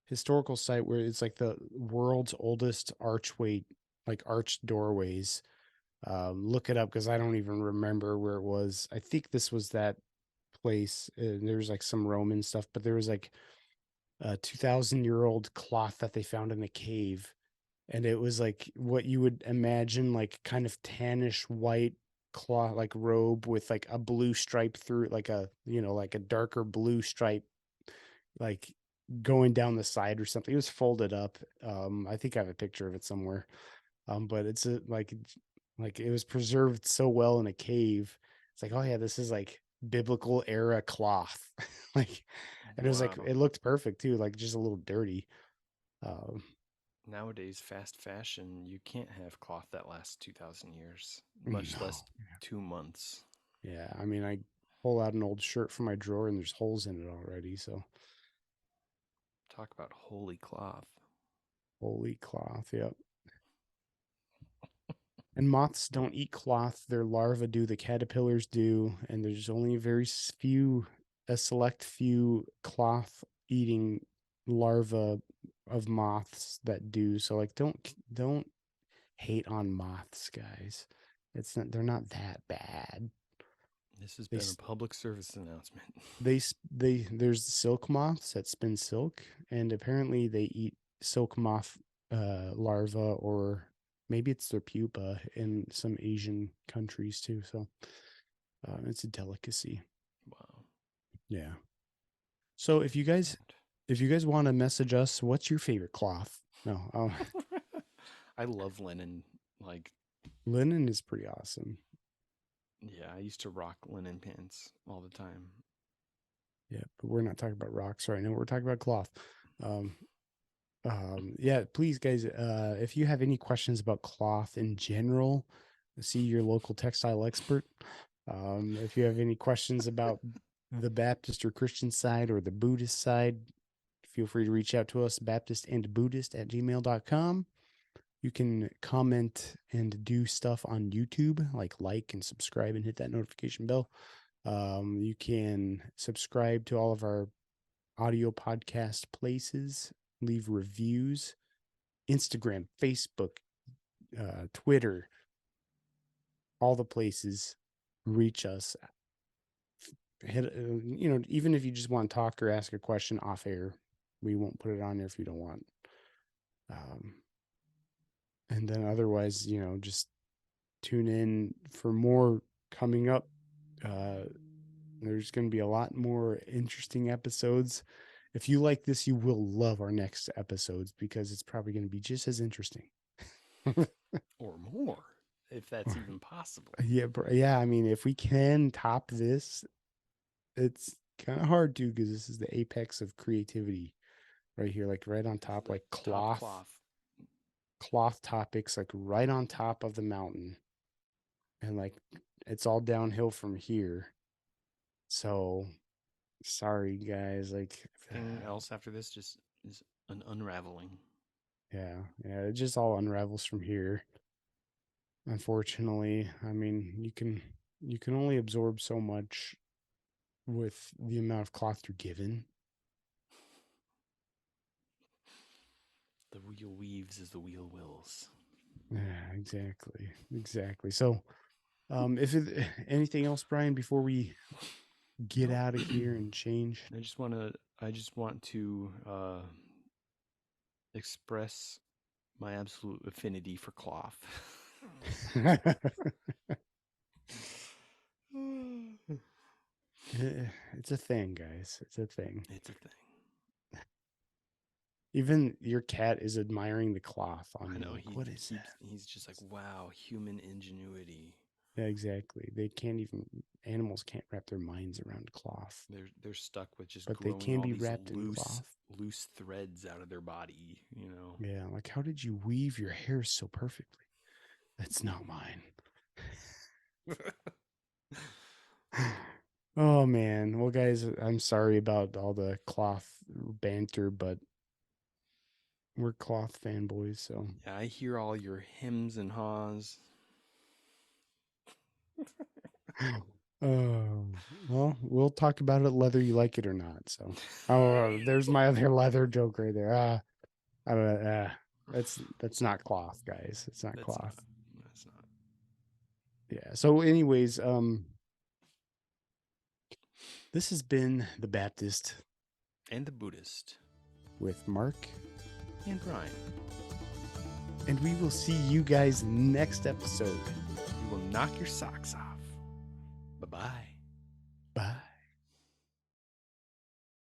historical site where it's like the world's oldest archway, like arched doorways. Look it up because I don't even remember where it was. I think this was that place. There was like some Roman stuff, but there was like a 2,000-year-old cloth that they found in a cave, and it was like what you would imagine, like kind of tannish white cloth, like robe with like a blue stripe through it, like a like a darker blue stripe, like going down the side or something. It was folded up. I think I have a picture of it somewhere. But it's like it was preserved so well in a cave. It's like, oh yeah, this is like biblical era cloth. Like, and it was like Wow. it looked perfect too, like just a little dirty. Um, Nowadays, fast fashion, you can't have cloth that lasts 2,000 years, much no, less 2 months. yeah, I mean, I pull out an old shirt from my drawer and there's holes in it already. So Talk about holy cloth. holy cloth, yep. And moths don't eat cloth; their larvae do. The caterpillars do, and there's only a select few cloth eating larvae of moths that do. So like, don't hate on moths, guys. It's not They're not that bad. This has They been a public service announcement. there's silk moths that spin silk, and apparently they eat silk moth larva, or maybe it's their pupa in some Asian countries too. So it's a delicacy. Wow. Yeah. So if you guys want to message us, what's your favorite cloth? No, I love linen. Like, linen is pretty awesome. yeah, I used to rock linen pants all the time. Yeah, but we're not talking about rocks right now. We're talking about cloth. Um, Yeah, please, guys, if you have any questions about cloth in general, see your local textile expert. If you have any questions about the Baptist or Christian side or the Buddhist side, feel free to reach out to us, baptistandbuddhist@gmail.com. You can comment and do stuff on YouTube, like and subscribe and hit that notification bell. You can subscribe to all of our audio podcast places, leave reviews, Instagram, Facebook, Twitter, all the places. Reach us. Hit, even if you just want to talk or ask a question off air, we won't put it on there if you don't want. And then otherwise, just tune in for more coming up. There's going to be a lot more interesting episodes. If you like this, you will love our next episodes because it's probably going to be just as interesting. Or more, if that's even possible. Yeah. I mean, if we can top this, it's kind of hard to, because this is the apex of creativity right here, like right on top, like Top cloth topics, like right on top of the mountain, and like it's all downhill from here. So sorry, guys. Like, Everything else after this just is an unraveling. yeah, it just all unravels from here. Unfortunately, I mean, you can only absorb so much with the amount of cloth you're given. The wheel weaves as the wheel wills. Yeah, exactly. So, if anything else, Brian, before we get out of here and change. I just want to express my absolute affinity for cloth. It's a thing, guys. It's a thing. It's a thing. Even your cat is admiring the cloth on I know. you. Like, what is that? He's just like, wow, human ingenuity. Yeah, exactly. Animals can't wrap their minds around cloth. They're stuck with just But they growing can all be these wrapped in cloth. loose threads out of their body, Yeah, like, how did you weave your hair so perfectly? That's not mine. Oh man. Well, guys, I'm sorry about all the cloth banter, but we're cloth fanboys, so Yeah, I hear all your hems and haws. well, we'll talk about it whether you like it or not. So, there's my other leather joke right there. I don't. That's not cloth, guys. It's not cloth. That's not. Yeah. So, anyways, this has been the Baptist And the Buddhist. with Mark And Brian. and we will see you guys next episode. We will knock your socks off. Bye-bye.